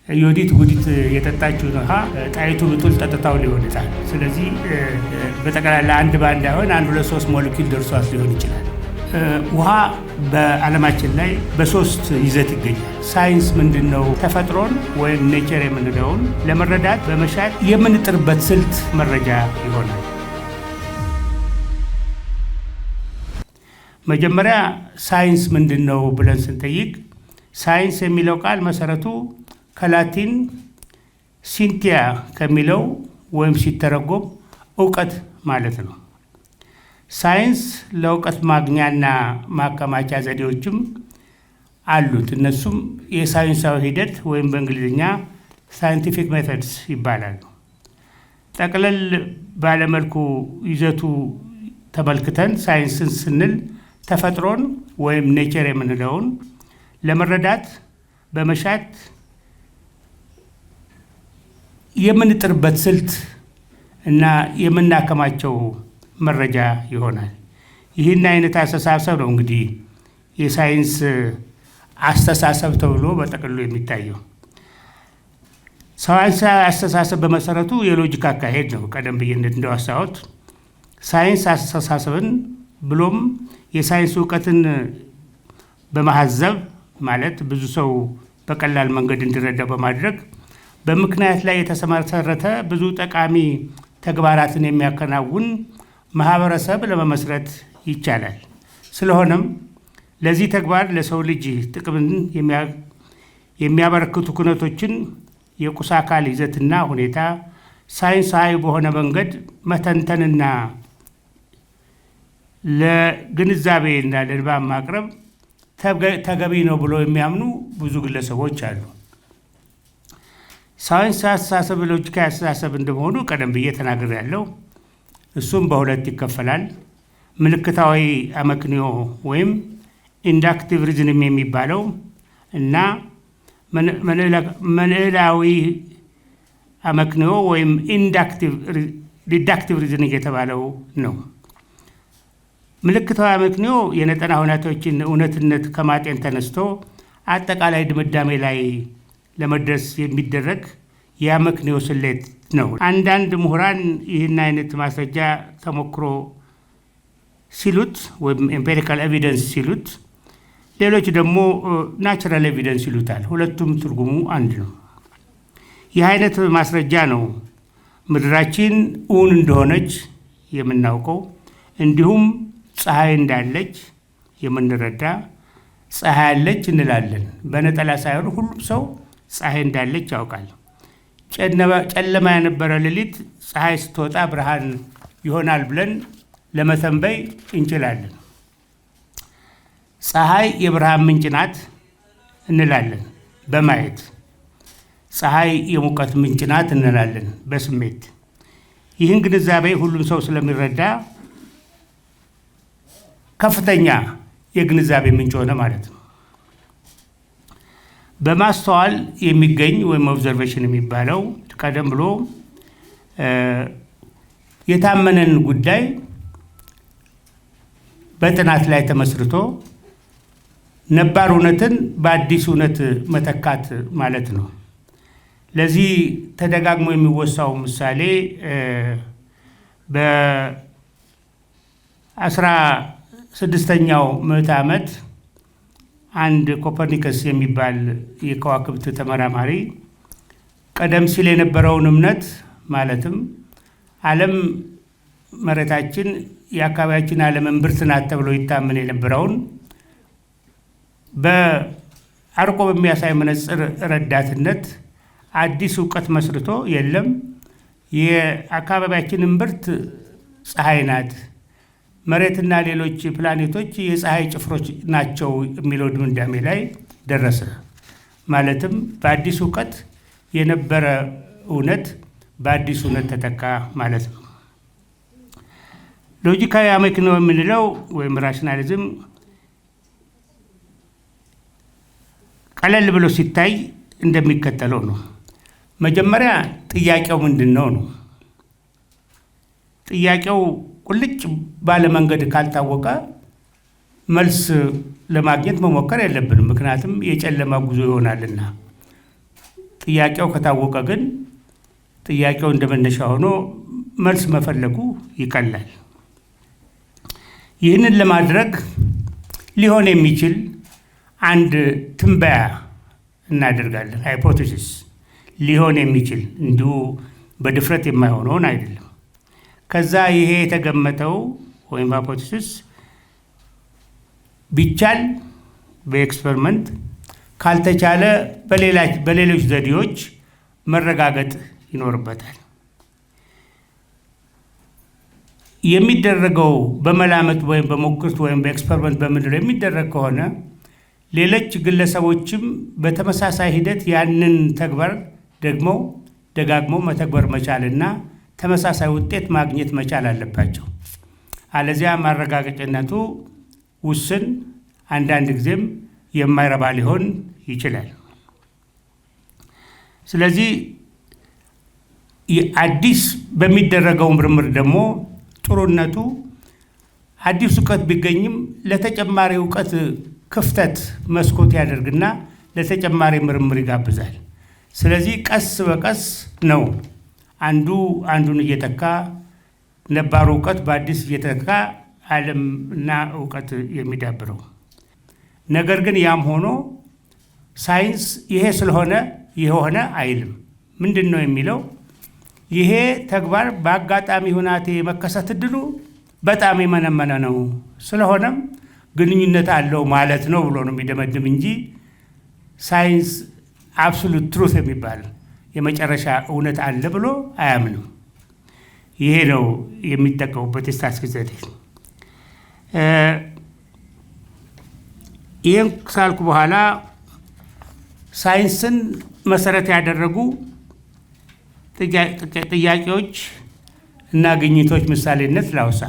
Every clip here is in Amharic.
ዮዲት ጉዲት የጠጣችው ውሃ ጣይቱ ብጡል ጠጥታው ሊሆን ይችላል። ስለዚህ በጠቅላላ አንድ ባንድ አይሆን 1 2 3 ሞለኪውል ደርሷት ሊሆን ይችላል። ውሃ በዓለማችን ላይ በሶስት ይዘት ይገኛል። ሳይንስ ምንድነው? ተፈጥሮን ወይም ኔቸር የምንለውን ለመረዳት በመሻት የምንጥርበት ስልት መረጃ ይሆናል። መጀመሪያ ሳይንስ ምንድነው ብለን ስንጠይቅ ሳይንስ የሚለው ቃል መሰረቱ ከላቲን ሲንቲያ ከሚለው ወይም ሲተረጎም ዕውቀት ማለት ነው። ሳይንስ ለዕውቀት ማግኛና ማከማቻ ዘዴዎችም አሉት። እነሱም የሳይንሳዊ ሂደት ወይም በእንግሊዝኛ ሳይንቲፊክ ሜተድስ ይባላሉ። ጠቅለል ባለመልኩ ይዘቱ ተመልክተን ሳይንስን ስንል ተፈጥሮን ወይም ኔቸር የምንለውን ለመረዳት በመሻት የምንጥርበት ስልት እና የምናከማቸው መረጃ ይሆናል። ይህን አይነት አስተሳሰብ ነው እንግዲህ የሳይንስ አስተሳሰብ ተብሎ በጠቅልሎ የሚታየው። ሳይንሳዊ አስተሳሰብ በመሰረቱ የሎጂክ አካሄድ ነው። ቀደም ብዬ እንደዋሳሁት ሳይንስ አስተሳሰብን ብሎም የሳይንስ ዕውቀትን በማሐዘብ ማለት ብዙ ሰው በቀላል መንገድ እንዲረዳው በማድረግ በምክንያት ላይ የተመሰረተ ብዙ ጠቃሚ ተግባራትን የሚያከናውን ማህበረሰብ ለመመስረት ይቻላል። ስለሆነም ለዚህ ተግባር ለሰው ልጅ ጥቅምን የሚያበረክቱ ኩነቶችን የቁስ አካል ይዘትና ሁኔታ ሳይንሳዊ በሆነ መንገድ መተንተንና ለግንዛቤና ለንባብ ማቅረብ ተገቢ ነው ብሎ የሚያምኑ ብዙ ግለሰቦች አሉ። ሳይንስ አስተሳሰብ ሎጂካዊ አስተሳሰብ እንደመሆኑ ቀደም ብዬ ተናግሬያለሁ። እሱም በሁለት ይከፈላል። ምልክታዊ አመክንዮ ወይም ኢንዳክቲቭ ሪዝኒንግ የሚባለው እና ምልዕላዊ አመክንዮ ወይም ዲዳክቲቭ ሪዝኒንግ የተባለው ነው። ምልክታዊ አመክንዮ የነጠና ሁኔታዎችን እውነትነት ከማጤን ተነስቶ አጠቃላይ ድምዳሜ ላይ ለመድረስ የሚደረግ የአመክንዮ ስሌት ነው። አንዳንድ ምሁራን ይህን አይነት ማስረጃ ተሞክሮ ሲሉት ወይም ኤምፒሪካል ኤቪደንስ ሲሉት፣ ሌሎች ደግሞ ናቹራል ኤቪደንስ ይሉታል። ሁለቱም ትርጉሙ አንድ ነው። ይህ አይነት ማስረጃ ነው ምድራችን እውን እንደሆነች የምናውቀው፣ እንዲሁም ፀሐይ እንዳለች የምንረዳ። ፀሐይ አለች እንላለን። በነጠላ ሳይሆን ሁሉም ሰው ፀሐይ እንዳለች ያውቃል። ጨለማ የነበረ ሌሊት ፀሐይ ስትወጣ ብርሃን ይሆናል ብለን ለመተንበይ እንችላለን። ፀሐይ የብርሃን ምንጭ ናት እንላለን በማየት። ፀሐይ የሙቀት ምንጭ ናት እንላለን በስሜት። ይህን ግንዛቤ ሁሉም ሰው ስለሚረዳ ከፍተኛ የግንዛቤ ምንጭ ሆነ ማለት ነው። በማስተዋል የሚገኝ ወይም ኦብዘርቬሽን የሚባለው ቀደም ብሎ የታመነን ጉዳይ በጥናት ላይ ተመስርቶ ነባር እውነትን በአዲስ እውነት መተካት ማለት ነው። ለዚህ ተደጋግሞ የሚወሳው ምሳሌ በ16ኛው ምዕተ ዓመት አንድ ኮፐርኒከስ የሚባል የከዋክብት ተመራማሪ ቀደም ሲል የነበረውን እምነት ማለትም ዓለም መሬታችን የአካባቢያችን ዓለም እምብርት ናት ተብሎ ይታመን የነበረውን በአርቆ በሚያሳይ መነጽር ረዳትነት አዲስ ዕውቀት መስርቶ የለም የአካባቢያችን እምብርት ፀሐይ ናት፣ መሬትና ሌሎች ፕላኔቶች የፀሐይ ጭፍሮች ናቸው የሚለው ድምዳሜ ላይ ደረሰ። ማለትም በአዲስ ዕውቀት የነበረ እውነት በአዲስ እውነት ተተካ ማለት ነው። ሎጂካዊ አመክንዮ የምንለው ወይም ራሽናሊዝም ቀለል ብሎ ሲታይ እንደሚከተለው ነው። መጀመሪያ ጥያቄው ምንድን ነው ነው። ጥያቄው ቁልጭ ባለ መንገድ ካልታወቀ መልስ ለማግኘት መሞከር የለብንም፣ ምክንያቱም የጨለማ ጉዞ ይሆናልና። ጥያቄው ከታወቀ ግን ጥያቄው እንደመነሻ ሆኖ መልስ መፈለጉ ይቀላል። ይህንን ለማድረግ ሊሆን የሚችል አንድ ትንበያ እናደርጋለን። ሃይፖቴሲስ ሊሆን የሚችል እንዲሁ በድፍረት የማይሆነውን አይደለም። ከዛ ይሄ የተገመተው ወይም ሃይፖቴሲስ ቢቻል በኤክስፐሪመንት ካልተቻለ በሌሎች ዘዴዎች መረጋገጥ ይኖርበታል። የሚደረገው በመላመት ወይም በሞክርት ወይም በኤክስፐሪመንት በምንድነው የሚደረግ ከሆነ ሌሎች ግለሰቦችም በተመሳሳይ ሂደት ያንን ተግባር ደጋግመው መተግበር መቻልና ተመሳሳይ ውጤት ማግኘት መቻል አለባቸው። አለዚያ ማረጋገጫነቱ ውስን፣ አንዳንድ ጊዜም የማይረባ ሊሆን ይችላል። ስለዚህ አዲስ በሚደረገው ምርምር ደግሞ ጥሩነቱ አዲስ እውቀት ቢገኝም ለተጨማሪ እውቀት ክፍተት መስኮት ያደርግና ለተጨማሪ ምርምር ይጋብዛል። ስለዚህ ቀስ በቀስ ነው አንዱ አንዱን እየተካ ነባሩ እውቀት በአዲስ እየተካ ዓለም እና እውቀት የሚዳብረው። ነገር ግን ያም ሆኖ ሳይንስ ይሄ ስለሆነ የሆነ አይልም። ምንድን ነው የሚለው? ይሄ ተግባር በአጋጣሚ ሁናቴ መከሰት እድሉ በጣም የመነመነ ነው፣ ስለሆነም ግንኙነት አለው ማለት ነው ብሎ ነው የሚደመድም እንጂ ሳይንስ አብሶሉት ትሩት የሚባል የመጨረሻ እውነት አለ ብሎ አያምንም። ይሄ ነው የሚጠቀሙበት የስታቲስቲክስ ዘዴ። ይህን ካልኩ በኋላ ሳይንስን መሰረት ያደረጉ ጥያቄዎች እና ግኝቶች ምሳሌነት ላውሳ።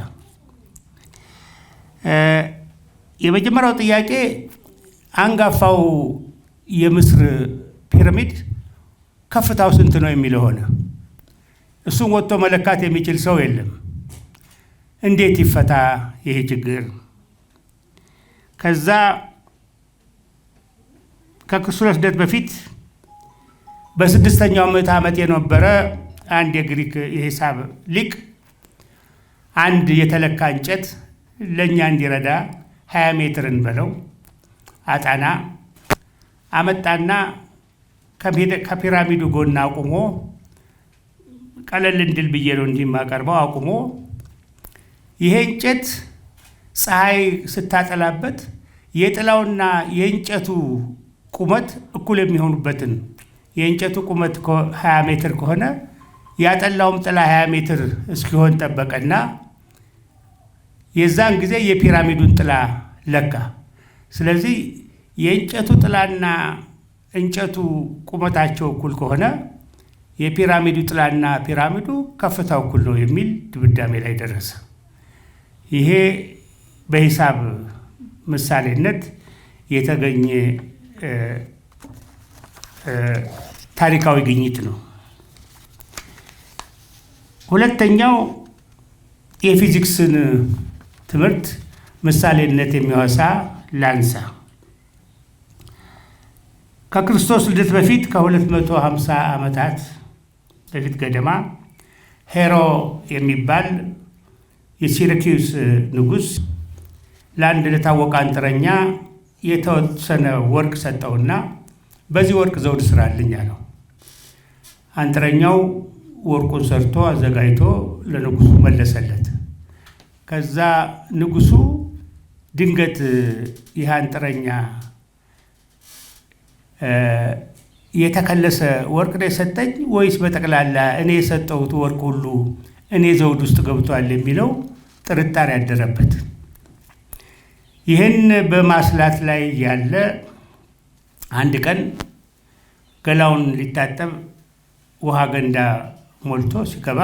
የመጀመሪያው ጥያቄ አንጋፋው የምስር ፒራሚድ ከፍታው ስንት ነው የሚለው ሆነ። እሱን ወጥቶ መለካት የሚችል ሰው የለም። እንዴት ይፈታ ይሄ ችግር? ከዛ ከክርስቶስ ልደት በፊት በ6ኛው ምዕተ ዓመት የነበረ አንድ የግሪክ የሂሳብ ሊቅ አንድ የተለካ እንጨት ለእኛ እንዲረዳ 20 ሜትርን በለው አጣና አመጣና ከፒራሚዱ ጎን አቁሞ ቀለል እንድል ብዬ ነው እንዲህ የማቀርበው አቁሞ ይሄ እንጨት ፀሐይ ስታጠላበት የጥላውና የእንጨቱ ቁመት እኩል የሚሆኑበትን የእንጨቱ ቁመት 20 ሜትር ከሆነ ያጠላውም ጥላ 20 ሜትር እስኪሆን ጠበቀና የዛን ጊዜ የፒራሚዱን ጥላ ለካ። ስለዚህ የእንጨቱ ጥላና እንጨቱ ቁመታቸው እኩል ከሆነ የፒራሚዱ ጥላና ፒራሚዱ ከፍታው እኩል ነው የሚል ድምዳሜ ላይ ደረሰ። ይሄ በሂሳብ ምሳሌነት የተገኘ ታሪካዊ ግኝት ነው። ሁለተኛው የፊዚክስን ትምህርት ምሳሌነት የሚያወሳ ላንሳ። ከክርስቶስ ልደት በፊት ከ250 ዓመታት በፊት ገደማ ሄሮ የሚባል የሲራኪዩስ ንጉሥ ለአንድ ለታወቀ አንጥረኛ የተወሰነ ወርቅ ሰጠውና በዚህ ወርቅ ዘውድ ስራልኝ አለው። አንጥረኛው ወርቁን ሰርቶ አዘጋጅቶ ለንጉሱ መለሰለት። ከዛ ንጉሱ ድንገት ይህ አንጥረኛ የተከለሰ ወርቅ ነው የሰጠኝ ወይስ በጠቅላላ እኔ የሰጠሁት ወርቅ ሁሉ እኔ ዘውድ ውስጥ ገብቷል የሚለው ጥርጣሬ ያደረበት። ይህን በማስላት ላይ ያለ አንድ ቀን ገላውን ሊታጠብ ውሃ ገንዳ ሞልቶ ሲገባ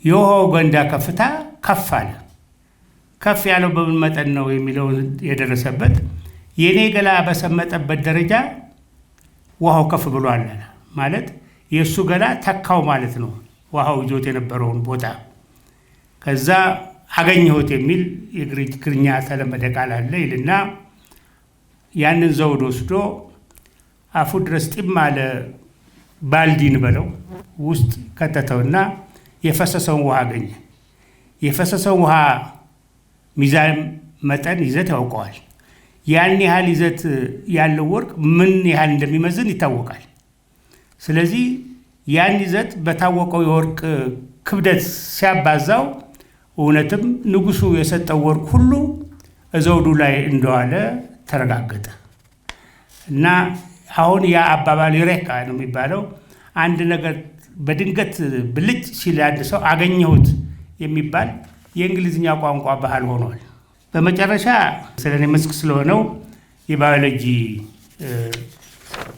የውሃው ገንዳ ከፍታ ከፍ አለ። ከፍ ያለው በምን መጠን ነው የሚለው የደረሰበት የኔ ገላ በሰመጠበት ደረጃ ውሃው ከፍ ብሏል ማለት የእሱ ገላ ተካው ማለት ነው ውሃው ይዞት የነበረውን ቦታ። ከዛ አገኘሁት የሚል የግሪክኛ ተለመደ ቃል አለ ይልና ያንን ዘውድ ወስዶ አፉ ድረስ ጢም አለ ባልዲን በለው ውስጥ ከተተውና የፈሰሰውን ውሃ አገኘ። የፈሰሰውን ውሃ ሚዛን መጠን ይዘት ያውቀዋል። ያን ያህል ይዘት ያለው ወርቅ ምን ያህል እንደሚመዝን ይታወቃል። ስለዚህ ያን ይዘት በታወቀው የወርቅ ክብደት ሲያባዛው እውነትም ንጉሱ የሰጠው ወርቅ ሁሉ ዘውዱ ላይ እንደዋለ ተረጋገጠ። እና አሁን ያ አባባል ዩሬካ ነው የሚባለው። አንድ ነገር በድንገት ብልጭ ሲል አንድ ሰው አገኘሁት የሚባል የእንግሊዝኛ ቋንቋ ባህል ሆኗል። በመጨረሻ ስለኔ መስክ ስለሆነው የባዮሎጂ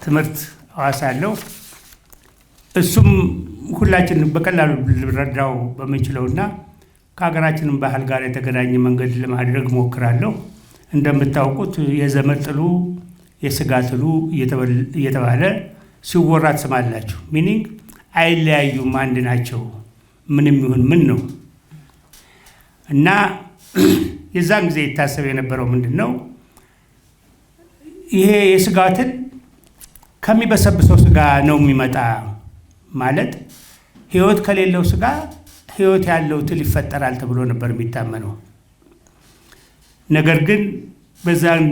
ትምህርት አዋሳለሁ። እሱም ሁላችን በቀላሉ ልረዳው በምንችለውና ከሀገራችንም ባህል ጋር የተገናኘ መንገድ ለማድረግ ሞክራለሁ። እንደምታውቁት የዘመድ ጥሉ የስጋ ጥሉ እየተባለ ሲወራ ትሰማላችሁ። ሚኒንግ አይለያዩም፣ አንድ ናቸው፣ ምንም ይሁን ምን ነው። እና የዛን ጊዜ ይታሰብ የነበረው ምንድን ነው? ይሄ የስጋ ትል ከሚበሰብሰው ስጋ ነው የሚመጣ ማለት ህይወት ከሌለው ስጋ ህይወት ያለው ትል ይፈጠራል ተብሎ ነበር የሚታመነው። ነገር ግን በዛን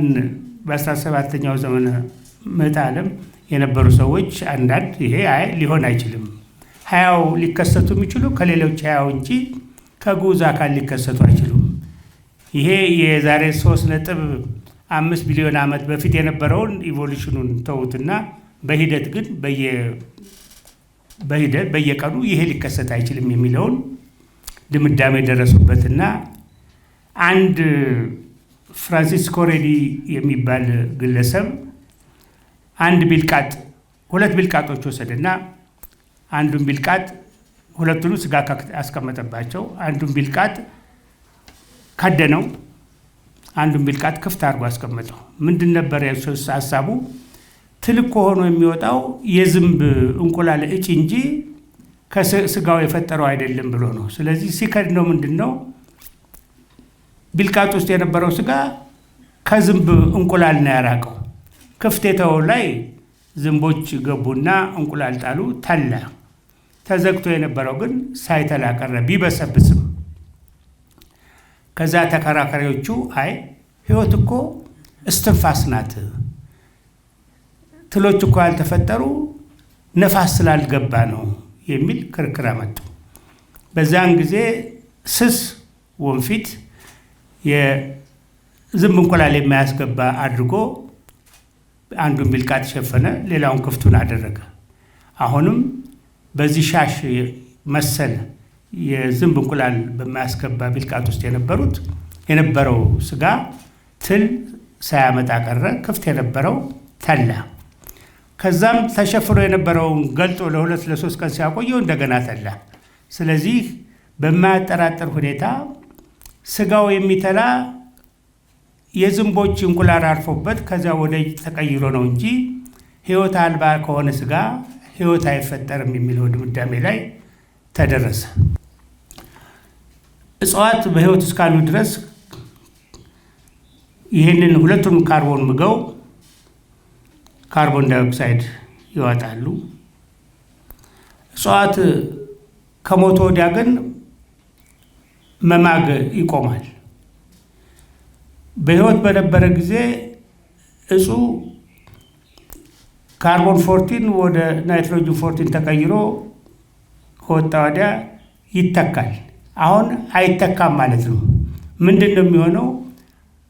በ17ኛው ዘመነ ምዕተ ዓለም የነበሩ ሰዎች አንዳንድ ይሄ ሊሆን አይችልም፣ ህያው ሊከሰቱ የሚችሉ ከሌሎች ህያው እንጂ ከጉዝ አካል ሊከሰቱ አይችሉም። ይሄ የዛሬ 3.5 ቢሊዮን ዓመት በፊት የነበረውን ኢቮሉሽኑን ተውትና በሂደት ግን በየቀኑ ይሄ ሊከሰት አይችልም የሚለውን ድምዳሜ ደረሱበትና አንድ ፍራንሲስ ኮሬዲ የሚባል ግለሰብ ሁለት ቢልቃጦች ወሰደና አንዱን ቢልቃጥ ሁለቱን ስጋ አስቀመጠባቸው። አንዱን ቢልቃጥ ከደነው፣ አንዱን ቢልቃጥ ክፍት አድርጎ አስቀመጠው። ምንድን ነበር ሀሳቡ? ትልቅ ሆኖ የሚወጣው የዝንብ እንቁላል እጭ እንጂ ከስጋው የፈጠረው አይደለም ብሎ ነው። ስለዚህ ሲከድነው ምንድን ነው ቢልቃጥ ውስጥ የነበረው ስጋ ከዝንብ እንቁላል ነው ያራቀው። ክፍተታው ላይ ዝንቦች ገቡና እንቁላል ጣሉ፣ ተላ። ተዘግቶ የነበረው ግን ሳይተላ ቀረ ቢበሰብስም። ከዛ ተከራካሪዎቹ ህይወት እኮ እስትንፋስ ናት፣ ትሎች እኮ ያልተፈጠሩ ነፋስ ስላልገባ ነው የሚል ክርክር አመጡ። በዛን ጊዜ ስስ ወንፊት የዝንብ እንቁላል የማያስገባ አድርጎ አንዱን ቢልቃጥ ሸፈነ፣ ሌላውን ክፍቱን አደረገ። አሁንም በዚህ ሻሽ መሰል የዝንብ እንቁላል በማያስገባ ቢልቃጥ ውስጥ የነበረው ስጋ ትል ሳያመጣ ቀረ፣ ክፍት የነበረው ተላ። ከዛም ተሸፍኖ የነበረውን ገልጦ ለ2-3 ቀን ሲያቆየው እንደገና ተላ። ስለዚህ በማያጠራጥር ሁኔታ ስጋው የሚተላ የዝንቦች እንቁላል አርፎበት ከዛ ወደ ተቀይሮ ነው እንጂ ህይወት አልባ ከሆነ ስጋ ህይወት አይፈጠርም የሚለው ድምዳሜ ላይ ተደረሰ። እጽዋት በህይወት እስካሉ ድረስ ይህንን ሁለቱን ካርቦን ምግው ካርቦን ዳይኦክሳይድ ይወጣሉ። እጽዋት ከሞቱ ወዲያ ግን መማግ ይቆማል። በህይወት በነበረ ጊዜ እጹ ካርቦን 14 ወደ ናይትሮጅን 14 ተቀይሮ ከወጣ ወዲያ ይተካል። አሁን አይተካም ማለት ነው። ምንድን ነው የሚሆነው?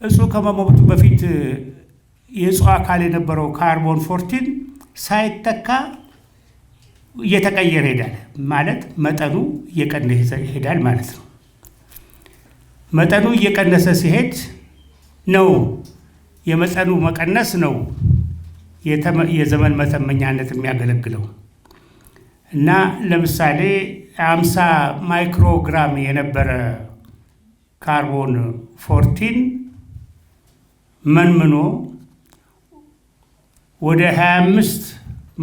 እጹ ከመሞቱ በፊት የእጹ አካል የነበረው ካርቦን 14 ሳይተካ እየተቀየረ ይሄዳል ማለት መጠኑ እየቀነሰ ይሄዳል ማለት ነው። መጠኑ እየቀነሰ ሲሄድ ነው የመጠኑ መቀነስ ነው የዘመን መተመኛነት የሚያገለግለው። እና ለምሳሌ 50 ማይክሮግራም የነበረ ካርቦን 14 መንምኖ ወደ 25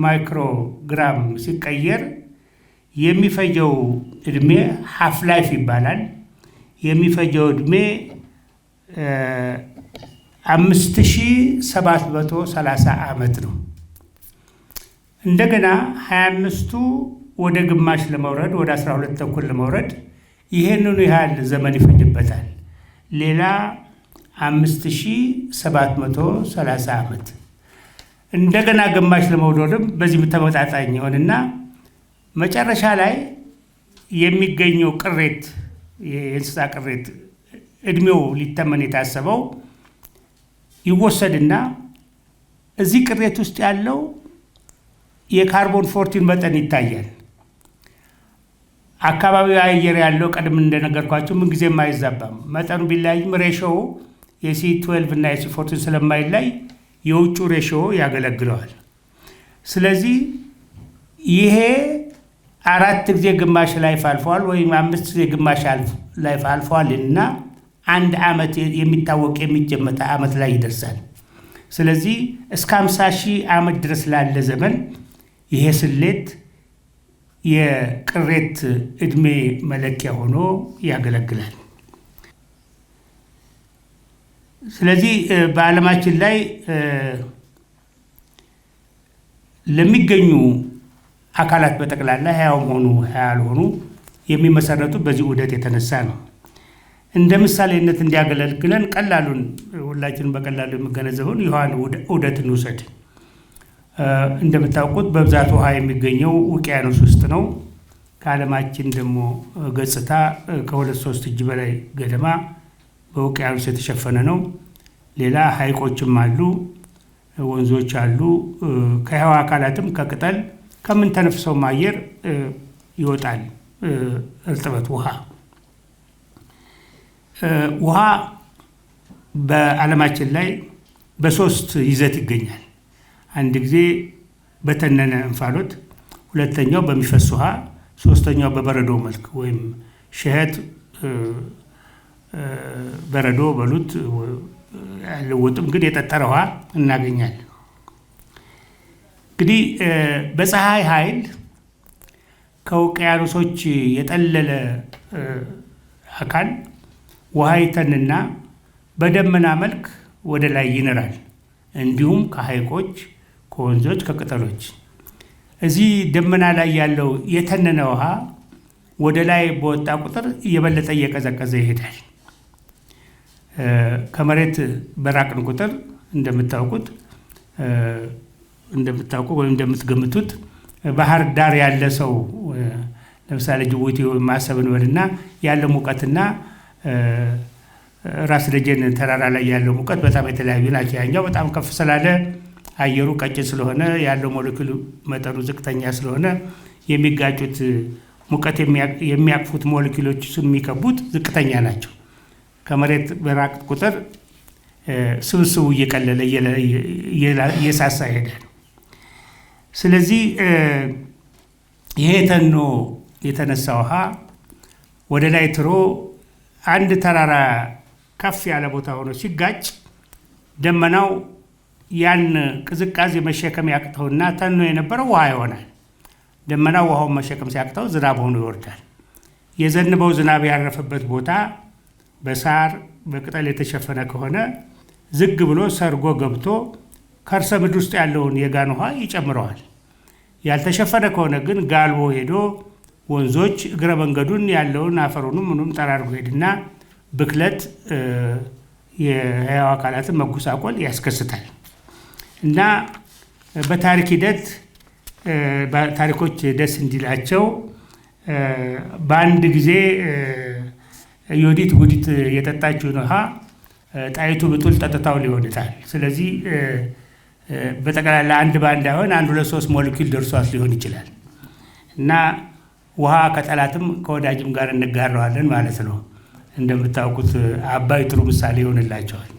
ማይክሮግራም ሲቀየር የሚፈጀው እድሜ ሃፍ ላይፍ ይባላል። የሚፈጀው እድሜ 5730 ዓመት ነው። እንደገና 25ቱ ወደ ግማሽ ለመውረድ ወደ 12 ተኩል ለመውረድ ይሄንኑ ያህል ዘመን ይፈጅበታል። ሌላ 5730 ዓመት እንደገና ግማሽ ለመውረድም በዚህ ተመጣጣኝ ይሆንና መጨረሻ ላይ የሚገኘው ቅሬት የእንስሳ ቅሬት እድሜው ሊተመን የታሰበው ይወሰድና እዚህ ቅሬት ውስጥ ያለው የካርቦን 14 መጠን ይታያል። አካባቢው አየር ያለው ቀደም እንደነገርኳችሁ ምን ጊዜም አይዛባም። መጠኑ ቢለያይም ሬሾው የC12 እና የC14 ስለማይለይ የውጩ ሬሾ ያገለግለዋል። ስለዚህ ይሄ 4 ጊዜ ግማሽ ላይፍ አልፏል ወይም 5 ጊዜ ግማሽ ላይፍ አልፏል እና 1 ዓመት የሚታወቅ የሚጀመር ዓመት ላይ ይደርሳል። ስለዚህ እስከ 50,000 ዓመት ድረስ ላለ ዘመን ይሄ ስሌት የቅሬት እድሜ መለኪያ ሆኖ ያገለግላል። ስለዚህ በዓለማችን ላይ ለሚገኙ አካላት በጠቅላላ ሕያውም ሆኑ ያልሆኑ የሚመሰረቱ በዚህ ዑደት የተነሳ ነው። እንደ ምሳሌነት እንዲያገለግለን ቀላሉን ሁላችንም በቀላሉ የሚገነዘበውን የውሃን ዑደት እንውሰድ። እንደምታውቁት በብዛት ውሃ የሚገኘው ውቅያኖስ ውስጥ ነው። ከዓለማችን ደግሞ ገጽታ ከ2-3 እጅ በላይ ገደማ በውቅያኖስ የተሸፈነ ነው። ሌላ ሐይቆችም አሉ፣ ወንዞች አሉ። ከህዋ አካላትም ከቅጠል ከምንተነፍሰው አየር ይወጣል እርጥበት ውሃ በዓለማችን ላይ በ3 ይዘት ይገኛል። አንድ ጊዜ በተነነ እንፋሎት፣ ሁለተኛው በሚፈስ ውሃ፣ ሶስተኛው በበረዶ መልክ ወይም ሸህት በረዶ በሉት ያለውጥም ግን የጠጠረ ውሃ እናገኛለን። እንግዲህ በፀሐይ ኃይል ከውቅያኖሶች የጠለለ አካል ውሃ ይተንና በደመና መልክ ወደ ላይ ይነራል። እንዲሁም ከሐይቆች፣ ከወንዞች፣ ከቅጠሎች እዚህ ደመና ላይ ያለው የተነነ ውሃ ወደ ላይ በወጣ ቁጥር እየበለጠ እየቀዘቀዘ ይሄዳል። ከመሬት በራቅን ቁጥር እንደምታውቁት ወይም እንደምትገምቱት ባህር ዳር ያለ ሰው ለምሳሌ ጅቡቲ ማሰብን በልና ያለው ሙቀትና ራስ ደጀን ተራራ ላይ ያለው ሙቀት በጣም የተለያዩ ናቸው። ያኛው በጣም ከፍ ስላለ አየሩ ቀጭን ስለሆነ ያለው ሞለኪውል መጠኑ ዝቅተኛ ስለሆነ የሚጋጩት ሙቀት የሚያቅፉት ሞለኪውሎች የሚከቡት ዝቅተኛ ናቸው። ከመሬት በራቅ ቁጥር ስብስቡ እየቀለለ እየሳሳ ይሄዳል። ስለዚህ ይሄ ተኖ የተነሳ ውሃ ወደ ላይ ትሮ አንድ ተራራ ከፍ ያለ ቦታ ሆኖ ሲጋጭ ደመናው ያን ቅዝቃዜ መሸከም ያቅተውና ተኖ የነበረው ውሃ ይሆናል። ደመናው ውሃውን መሸከም ሲያቅተው ዝናብ ሆኖ ይወርዳል። የዘነበው ዝናብ ያረፈበት ቦታ በሳር በቅጠል የተሸፈነ ከሆነ ዝግ ብሎ ሰርጎ ገብቶ ከርሰ ምድር ውስጥ ያለውን የጋን ውሃ ይጨምረዋል። ያልተሸፈነ ከሆነ ግን ጋልቦ ሄዶ ወንዞች እግረ መንገዱን ያለውን አፈሩንም ምኑም ጠራርጎ ሄድና ብክለት የህያው አካላትን መጎሳቆል ያስከስታል። እና በታሪክ ሂደት ታሪኮች ደስ እንዲላቸው በአንድ ጊዜ ዮዲት ጉዲት የጠጣችውን ውሃ ጣይቱ ብጡል ጠጥታው ሊሆንታል። ስለዚህ በጠቅላላ አንድ ባንድ አይሆን 1-2-3 ሞለኪውል ደርሷት ሊሆን ይችላል። እና ውሃ ከጠላትም ከወዳጅም ጋር እንጋራዋለን ማለት ነው። እንደምታውቁት አባይ ጥሩ ምሳሌ ይሆንላቸዋል።